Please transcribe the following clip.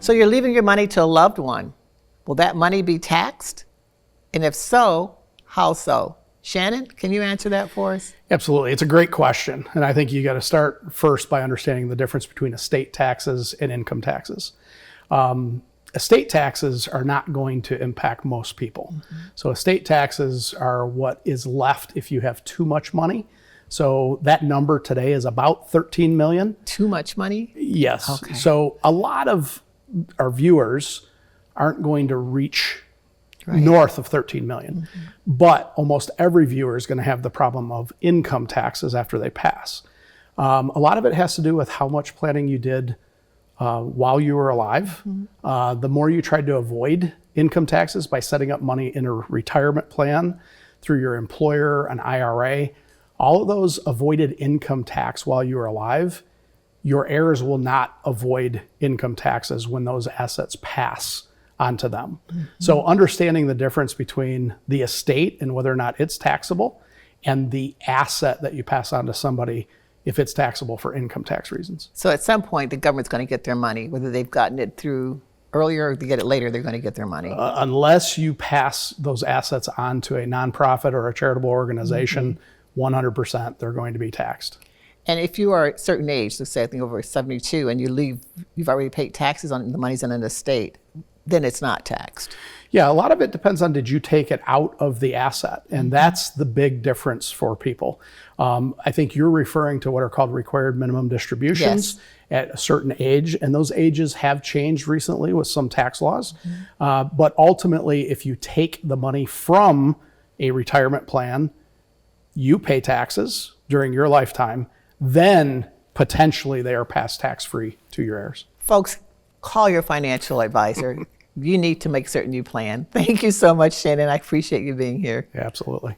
So you're leaving your money to a loved one. Will that money be taxed? And if so, how so? Shannon, can you answer that for us? Absolutely. It's a great question. And I think you got to start first by understanding the difference between estate taxes and income taxes. Estate taxes are not going to impact most people. Mm-hmm. So estate taxes are what is left if you have too much money. So that number today is about 13 million. Too much money? Yes. Okay. So a lot of our viewers aren't going to reach north of 13 million. Mm-hmm. But almost every viewer is going to have the problem of income taxes after they pass. A lot of it has to do with how much planning you did while you were alive. Mm-hmm. The more you tried to avoid income taxes by setting up money in a retirement plan through your employer, an IRA, all of those avoided income tax while you were alive, your heirs will not avoid income taxes when those assets pass onto them. Mm-hmm. So understanding the difference between the estate and whether or not it's taxable and the asset that you pass on to somebody if it's taxable for income tax reasons. So at some point, the government's going to get their money, whether they've gotten it through earlier or they get it later, they're going to get their money. Unless you pass those assets on to a nonprofit or a charitable organization, 100% they're going to be taxed. And if you are a certain age, let's say I think over 72, and you've already paid taxes on the money's in an estate, then it's not taxed. Yeah, a lot of it depends on did you take it out of the asset, and that's the big difference for people. I think you're referring to what are called required minimum distributions at a certain age, and those ages have changed recently with some tax laws. But ultimately, if you take the money from a retirement plan, you pay taxes during your lifetime, then potentially they are passed tax-free to your heirs. Folks, call your financial advisor. You need to make certain you plan. Thank you so much, Shannon. I appreciate you being here. Yeah, absolutely.